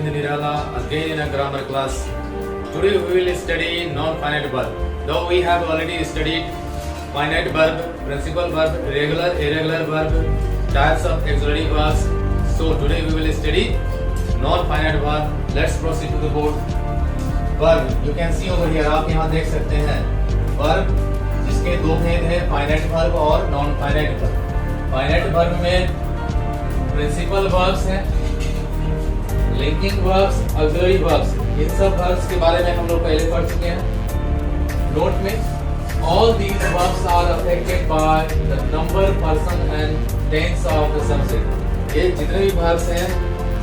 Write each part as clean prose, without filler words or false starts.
Govind Nirala again in a grammar class. Today we will study non-finite verb. Though we have already studied finite verb, principal verb, regular, irregular verb, types of auxiliary verbs. So today we will study non-finite verb. Let's proceed to the board. Verb, you can see over here. आप यहाँ देख सकते हैं verb जिसके दो भेद हैं, finite verb और non-finite verb. Finite verb में प्रिंसिपल वर्ब्स हैं, लिंकिंग वर्ब्स, ऑक्सिलरी वर्ब्स. इन सब वर्ब्स के बारे में हम लोग पहले पढ़ चुके हैं. नोट में all these verbs are affected by the number, person and tense of the subject. ये जितने भी वर्ब्स हैं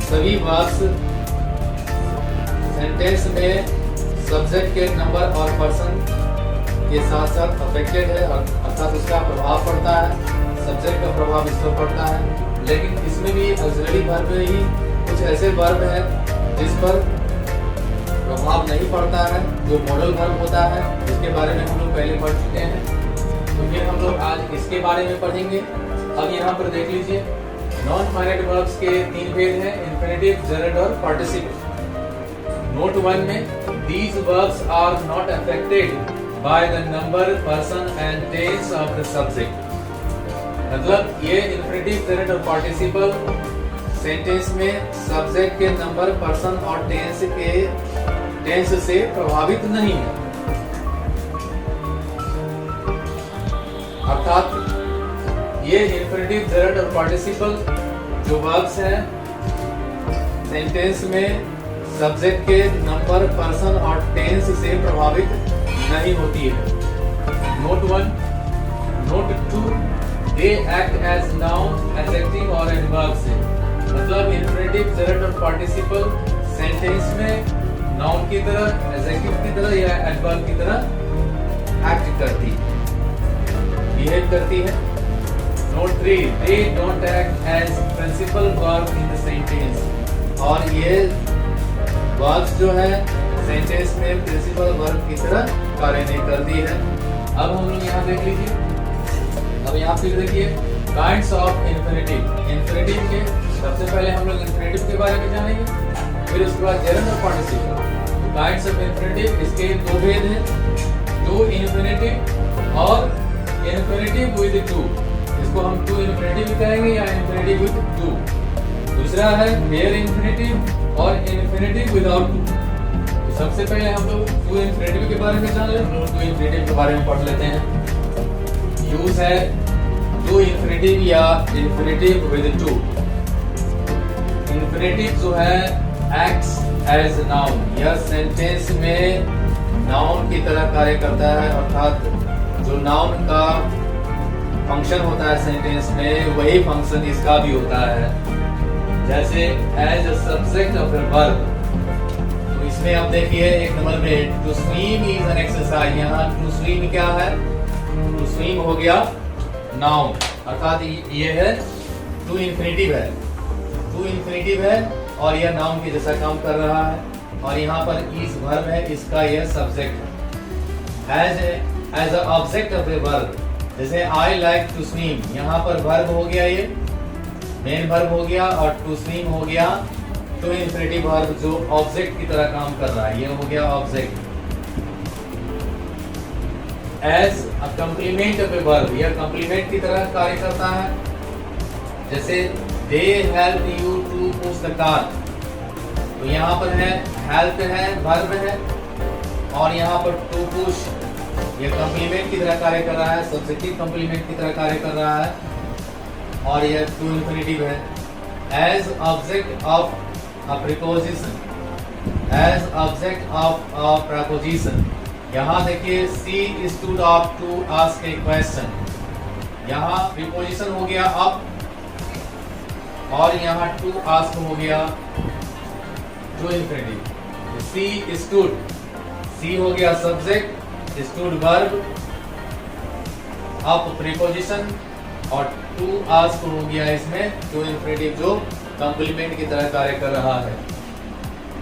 सभी वर्ब्स सेंटेंस में सब्जेक्ट के नंबर और पर्सन के साथ साथ अफेक्टेड है, अर्थात उसका प्रभाव पड़ता है, सब्जेक्ट का प्रभाव इस पर पड़ता है. लेकिन इसमें भी ऑक्सिलरी वर्ब में ही कुछ ऐसे वर्ब हैं जिस पर प्रभाव नहीं पड़ता है, जो मॉडल वर्ब होता है, जिसके बारे में हम लोग पहले पढ़ चुके हैं. तो फिर हम लोग आज इसके बारे में पढ़ेंगे. अब यहाँ पर देख लीजिए, नॉन फाइनाइट वर्ब्स के तीन भेद हैं, इन्फिनेटिव, जरंड और पार्टिसिपल. नोट 1 में these verbs are not affected by the number, person and tense of the subject. मतलब ये इन्फिनेटिव, जरंड और पार्टिसिपल सेंटेंस में सब्जेक्ट के नंबर, पर्सन और टेंस से प्रभावित नहीं है. अर्थात ये इन्फिनेटिव, जरंड और पार्टिसिपल जो वर्ब्स हैं सेंटेंस में सब्जेक्ट के नंबर, पर्सन और टेंस से प्रभावित नहीं होती है. Note 1. Note 2, they act as noun, adjective और adverb से. मतलब इन्फिनेटिव, जरंड और पार्टिसिपल सेंटेंस में नाउन की तरह, एडजेक्टिव की तरह या एडवर्ब की तरह एक्ट करती, बिहेव करती है. Note 3, they don't act as principal verb in the sentence. और ये वर्ब्स जो है सेंटेंस में प्रिंसिपल वर्ब की तरह कार्य नहीं करती है. अब हम लोग यहाँ देख लीजिए. अब यहाँ फिर देखिए काइंड्स ऑफ इन्फिनेटिव. इन्फिनेटिव के सबसे पहले हम लोग इन्फिनेटिव के बारे में जानेंगे, फिर उसके बाद जरंड और पार्टिसिपल. काइंड्स ऑफ इन्फिनेटिव, इसके दो भेद हैं, टू इन्फिनेटिव और इन्फिनेटिव विद टू. इसको हम टू इन्फिनेटिव भी कहेंगे या इन्फिनेटिव विद टू. दूसरा है बेयर इन्फिनेटिव और इन्फिनेटिव विदाउट टू. तो सबसे पहले हम लोग टू इन्फिनेटिव के बारे में जान लें. टू इन्फिनेटिव के बारे में पढ़ लेते हैं. यूज है टू इन्फिनेटिव या इन्फिनेटिव विद टू. इन्फिनेटिव जो है एक्ट्स एज नाउन. यह सेंटेंस में नाउन की तरह कार्य करता है, अर्थात जो नाउन का फंक्शन होता है सेंटेंस में वही फंक्शन इसका भी होता है. जैसे as a subject of a verb. तो इसमें आप देखिए एक नंबर में to swim is an exercise. यहाँ टू स्विम क्या है? टू स्विम हो गया नाउन, अर्थात ये है टू इन्फिनेटिव है. टू इन्फिनेटिव है और यह नाउन के जैसा काम कर रहा है. और यहाँ पर इज वर्ब है, इसका यह सब्जेक्ट है. As a object of a verb, जैसे आई लाइक टू स्विम, यहाँ पर वर्ब हो गया, ये मेन वर्ब हो गया, और टू स्विम हो गया टू इन्फिनेटिव वर्ब जो ऑब्जेक्ट की तरह काम कर रहा है. ये हो गया object. As a complement of a verb, यह कम्प्लीमेंट की तरह कार्य करता है. जैसे they help you to push the car. तो यहाँ पर है हेल्प है, वर्ब है, और यहाँ पर टू पुश यह कम्प्लीमेंट की तरह कार्य कर रहा है, सब्जेक्टिव कम्प्लीमेंट की तरह कार्य कर रहा है, और यह टू इन्फिनेटिव है. As object of a preposition, as object of a preposition. यहाँ देखिए she stood up to ask a question. यहाँ प्रीपोजिशन हो गया अप और यहाँ टू आस्क हो गया to infinitive. She stood, she हो गया subject, stood verb, up preposition और टू आस्क हो गया इसमें टू इन्फिनेटिव जो कॉम्प्लीमेंट की तरह कार्य कर रहा है.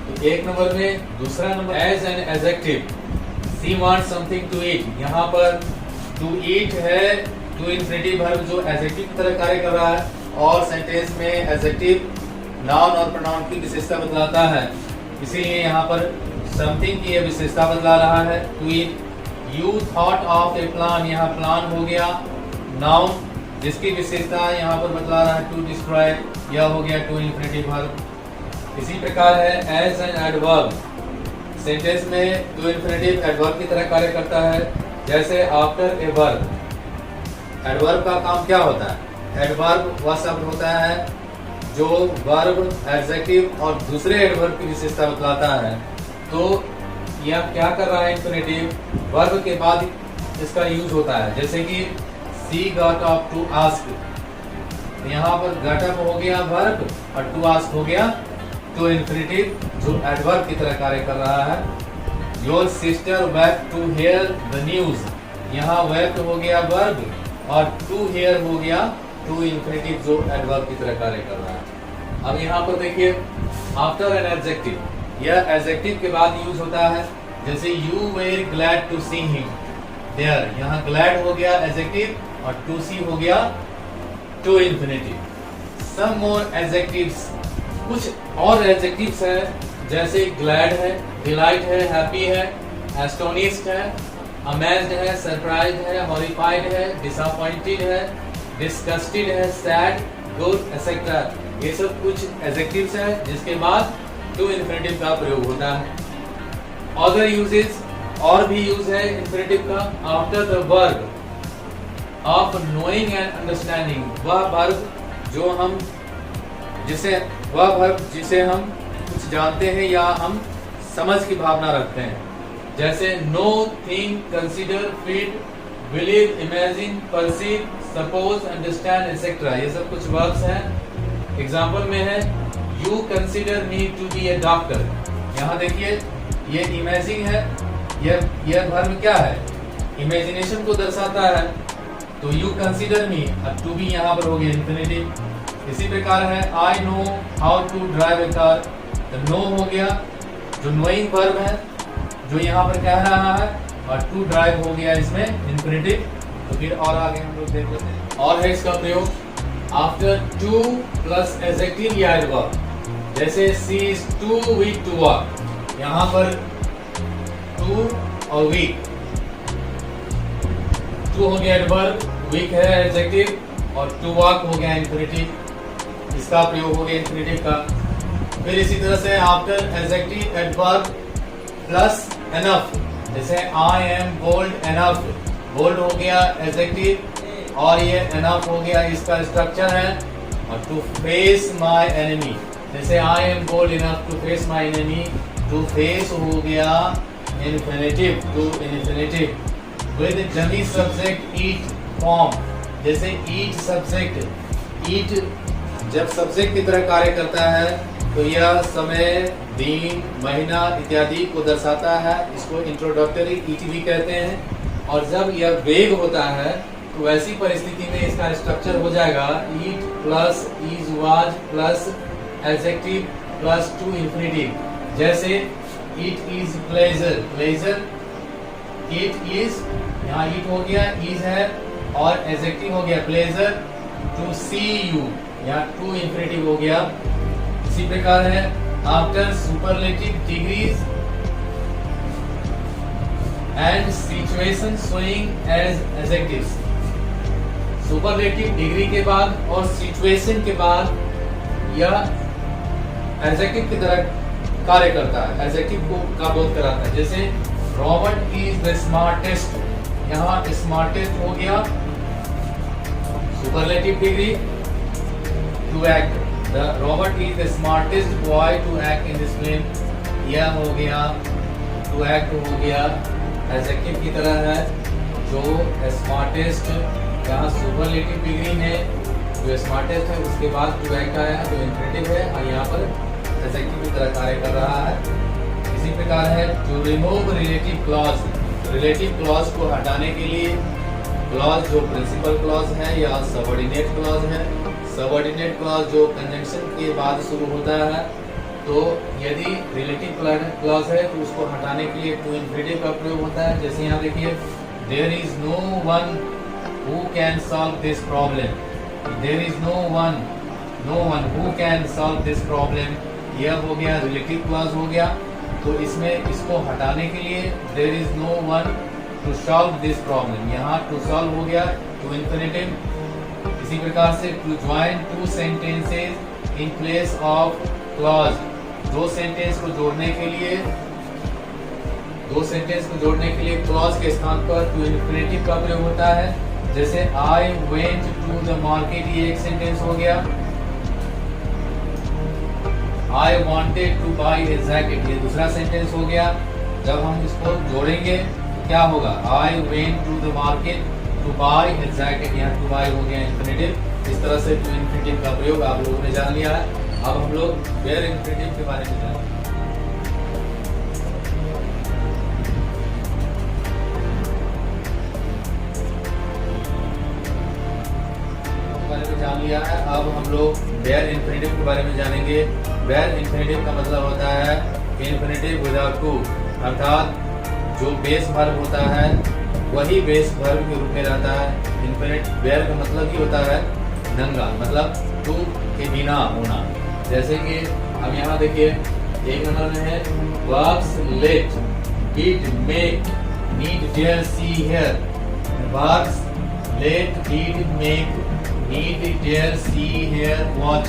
तो एक नंबर में. दूसरा number as an adjective. She wants something to eat. यहाँ पर टू ईट है टू इन्फिनेटिव वर्ब जो एडजेक्टिव की तरह कार्य कर रहा है, और सेंटेंस में एडजेक्टिव नाउन और प्रोनाउन की विशेषता बतलाता है, इसीलिए यहाँ पर समथिंग की यह विशेषता बतला रहा है। To you thought of a plan, यहाँ प्लान हो गया नाउन जिसकी विशेषता यहाँ पर बतला रहा है टू डिस्क्राइब, यह हो गया टू इन्फिनेटिव वर्ब। इसी प्रकार है एज एन एडवर्ब, सेंटेंस में टू इन्फिनेटिव एडवर्ब की तरह कार्य करता है। जैसे आफ्टर ए वर्ब, एडवर्ब का काम क्या होता है? एडवर्ब वह शब्द होता है जो वर्ब, एडजेक्टिव और दूसरे एडवर्ब की विशेषता बतलाता है। तो यह क्या कर रहा है? इन्फिनेटिव वर्ब के बाद इसका यूज होता है। जैसे कि सी गॉट अप टू आस्क, यहाँ पर गॉट अप हो गया वर्ब और टू आस्क हो गया टू इन्फिनेटिव जो एडवर्ब की तरह कार्य कर रहा है। Your sister wept to hear the news, यहाँ वेप्ट हो गया वर्ब और टू हियर हो गया टू इन्फिनेटिव जो एडवर्ब की तरह कार्य कर रहा है। अब यहाँ पर देखिए आफ्टर एन एडजेक्टिव, यह एडजेक्टिव के बाद यूज होता है। जैसे you were glad to see him there, यहाँ ग्लैड हो गया एडजेक्टिव और टू सी हो गया to infinitive. Some more adjectives, कुछ और एडजेक्टिव्स है जैसे ग्लैड है, डिलाइट है, हैप्पी है, एस्टोनिश्ड है, अमेज्ड है, सरप्राइज्ड है, हॉरिफाइड है, डिसअपॉइंटेड है, डिस्गस्टेड है, सैड, गुड एटसेट्रा। ये सब कुछ एडजेक्टिव्स है जिसके बाद टू इन्फिनेटिव का प्रयोग होता है। अदर यूजेस, और भी यूज है इन्फिनेटिव का। After the verb of knowing and understanding, वह वर्ब जो हम जिसे हम कुछ जानते हैं या हम समझ की भावना रखते हैं। जैसे know, think, consider, feel, believe, imagine, perceive, suppose, understand etcetera, ये सब कुछ वर्ब्स हैं। एग्जांपल में है you consider me to be a doctor, यहाँ देखिए ये इमेजिन है, यह वर्ब क्या है? इमेजिनेशन को दर्शाता है। तो यू कंसीडर मी, अब टू बी यहाँ पर हो गया इन्फिनेटिव। इसी प्रकार है I know how to drive a car, तो नो हो गया जो नोइंग वर्ब है जो यहाँ पर कह रहा है और टू ड्राइव हो गया इसमें इन्फिनेटिव। तो फिर और आगे हम लोग देख लेते हैं। और है इसका प्रयोग आफ्टर टू प्लस एडजेक्टिव या एडवर्ब, जैसे she is too weak to walk, यहाँ पर टू और वीक, टू हो गया एडवर्ब, वीक है एडजेक्टिव और टू वॉक हो गया इन्फिनेटिव, इसका प्रयोग हो गया इन्फिनेटिव का। फिर इसी तरह से after adjective adverb plus enough, जैसे I am bold enough, bold हो गया एडजेक्टिव और ये एनफ हो गया इसका स्ट्रक्चर है। और टू फेस माय एनिमी, जैसे I am bold enough to face my enemy, to face हो गया infinitive, to infinitive. With dummy subject it form, जैसे ईट सब्जेक्ट, ईट जब सब्जेक्ट की तरह कार्य करता है तो यह समय, दिन, महीना इत्यादि को दर्शाता है। इसको इंट्रोडक्टरी ईट भी कहते हैं। और जब यह वेग होता है तो वैसी परिस्थिति में इसका स्ट्रक्चर हो जाएगा it plus is was plus adjective plus to infinitive. जैसे it is pleasure, pleasure, it is, यहाँ इट हो गया, इज है और एडजेक्टिव हो गया प्लेजर। टू सी यू, यहाँ टू इन्फिनेटिव हो गया। इसी प्रकार है after superlative degrees and situation showing as adjectives, superlative degree के बाद और सिचुएशन के बाद यह एडजेक्टिव की तरह कार्य करता है, एडजेक्टिव को का बोध कराता है। जैसे रॉबर्ट इज द स्मार्टेस्ट, यहाँ स्मार्टेस्ट हो गया superlative degree to act, the Robert is the smartest boy to act in this film, यह हो गया टू एक्ट हो गया एडजेक्टिव की तरह है। जो स्मार्टेस्ट यहाँ सुपरलेटिव डिग्री में जो स्मार्टेस्ट है उसके बाद टू एक्ट आया जो इन्फिनेटिव है और यहाँ पर एडजेक्टिव की तरह कार्य कर रहा है। इसी प्रकार है to remove relative clause, relative clause को हटाने के लिए क्लॉज जो प्रिंसिपल क्लॉज है या सबऑर्डिनेट क्लॉज है, सबऑर्डिनेट क्लॉज जो कंजंक्शन के बाद शुरू होता है, तो यदि रिलेटिव क्लॉज है तो उसको हटाने के लिए टू इन्फिनेटिव का प्रयोग होता है। जैसे यहाँ देखिए there is no one who can solve this problem, there is no one no one who can solve this problem, यह हो गया रिलेटिव क्लॉज हो गया। तो इसमें इसको हटाने के लिए there is no one to solve this problem, यहाँ टू सॉल्व हो गया टू इन्फिनेटिव। इसी प्रकार से to join two sentences in place of clause, दो सेंटेंस को जोड़ने के लिए क्लॉज के स्थान पर टू इन्फिनेटिव का प्रयोग होता है। जैसे I went to the market, ये एक सेंटेंस हो गया। I wanted to buy a jacket, ये दूसरा सेंटेंस हो गया। जब हम इसको जोड़ेंगे तो क्या होगा, I went to the market to buy a jacket, यहाँ टू बाई हो गया इन्फिनेटिव। इस तरह से टू इन्फिनेटिव का प्रयोग आप लोगों ने जान लिया है। अब हम लोग वेयर इन्फिनेटिव के बारे में जानेंगे। जान लिया है, अब हम लोग वेयर इन्फिनेटिव के बारे में जानेंगे। वेयर इन्फिनेटिव का मतलब होता है इन्फिनेटिव विदाउट टू, अर्थात जो बेस वर्ब होता है वही बेस वर्ब के रूप में रहता है। इन्फिनिट वेयर का मतलब ही होता है नंगा, मतलब टू के बिना होना। जैसे कि अब यहाँ देखिए एक नंबर में है verbs let, did, make, need, dare, see, hear. Verbs let, did, make, need, dare, see, hear, watch,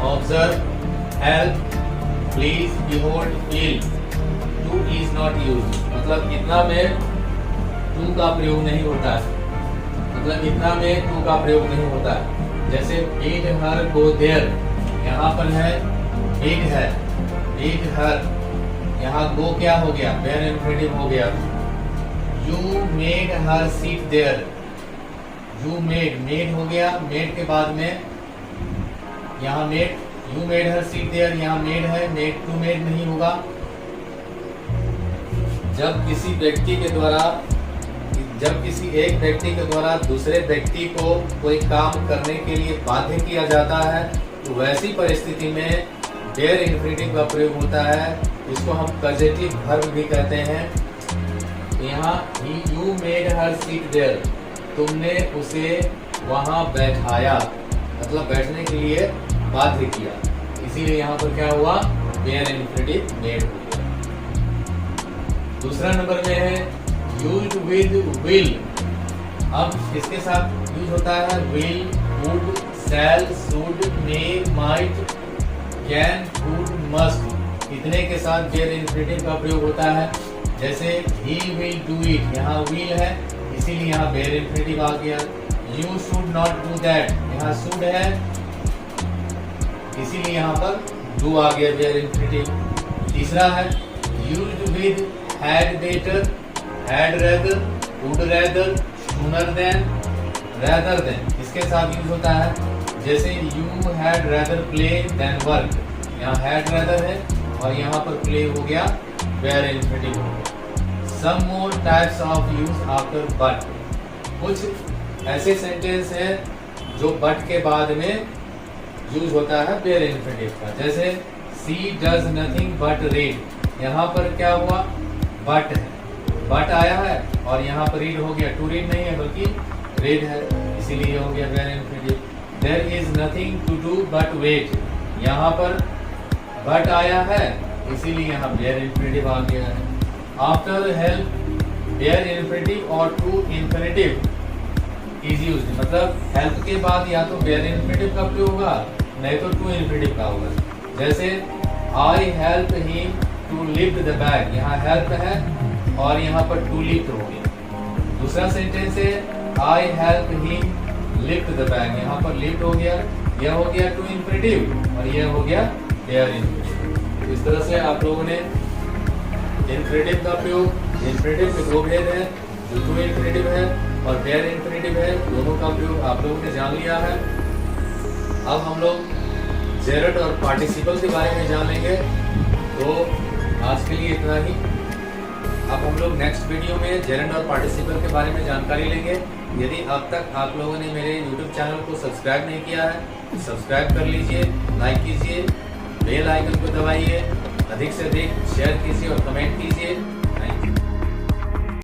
observe, help, please, behold, feel। to is not used, मतलब इतना में to का प्रयोग नहीं होता है, मतलब इतना में to का प्रयोग नहीं होता है। जैसे bid her go there, यहाँ पर है bid है, bid her, यहाँ go क्या हो गया, where इन्फिनेटिव हो गया। You made her sit there, you made हो गया, made के बाद में यहाँ made, you made her sit there, यहाँ made है, made to made नहीं होगा। जब किसी एक व्यक्ति के द्वारा दूसरे व्यक्ति को कोई काम करने के लिए बाध्य किया जाता है तो वैसी परिस्थिति में देयर इन्फिनेटिव का प्रयोग होता है। इसको हम पॉजिटिव वर्ब भी कहते हैं। यहाँ you made her sit there, तुमने उसे वहां बैठाया, मतलब बैठने के लिए बाध्य किया, इसीलिए यहाँ पर क्या हुआ, वेयर इन्फिनेटिव मेड हो गया। दूसरा नंबर में है used with will। अब इसके साथ यूज होता है will, would, shall, should, may, might, can, could, must। इतने के साथ वेयर इन्फिनेटिव का प्रयोग होता है। जैसे he will do it, यहाँ will है इसीलिए यहाँ वेयर इन्फिनेटिव आ गया। you should not do that, यहाँ should है इसीलिए यहाँ पर do आ गया वेयर इन्फिनेटिव। तीसरा है used with had better, had rather, would rather, sooner than, rather than, इसके साथ यूज होता है। जैसे you had rather play than work, यहाँ had rather है और यहाँ पर play हो गया वेयर इन्फिनेटिव हो गया। Some more types of use after but, कुछ ऐसे सेंटेंस हैं जो but के बाद में यूज होता है वेयर इन्फिनेटिव का। जैसे she does nothing but read, यहाँ पर क्या हुआ, but है, but आया है और यहाँ पर read हो गया, to read नहीं है बल्कि read है, इसीलिए हो गया bare infinitive. There is nothing to do but wait, यहाँ पर but आया है इसीलिए यहाँ वेयर इन्फिनेटिव आ गया है। After help, वेयर इन्फिनेटिव और टू इन्फिनेटिव इज यूज्ड, मतलब हेल्प के बाद या तो वेयर इन्फिनेटिव का प्रयोग होगा नहीं तो टू इन्फिनेटिव का होगा। जैसे I help him to lift the bag, यहाँ हेल्प है और यहाँ पर टू लिफ्ट हो गया। दूसरा सेंटेंस है आई help him lift the bag, यहाँ पर लिफ्ट हो गया, यह हो गया टू इन्फिनेटिव और यह हो गया वेयर इन्फिनेटिव। इस तरह से आप लोगों ने इन्फिनेटिव का प्रयोग, इन्फिनेटिव के दो भेद है, जो टू इन्फिनेटिव है और वेयर इन्फिनेटिव है, दोनों का प्रयोग आप लोगों ने जान लिया है। अब हम लोग जेरंड और पार्टिसिपल के बारे में जान लेंगे। तो आज के लिए इतना ही। अब हम लोग नेक्स्ट वीडियो में जेरंड और पार्टिसिपल के बारे में जानकारी लेंगे। यदि अब तक आप लोगों ने मेरे YouTube चैनल को सब्सक्राइब नहीं किया है तो सब्सक्राइब कर लीजिए, लाइक कीजिए, बेल आइकन को दबाइए, अधिक से अधिक शेयर कीजिए और कमेंट कीजिए।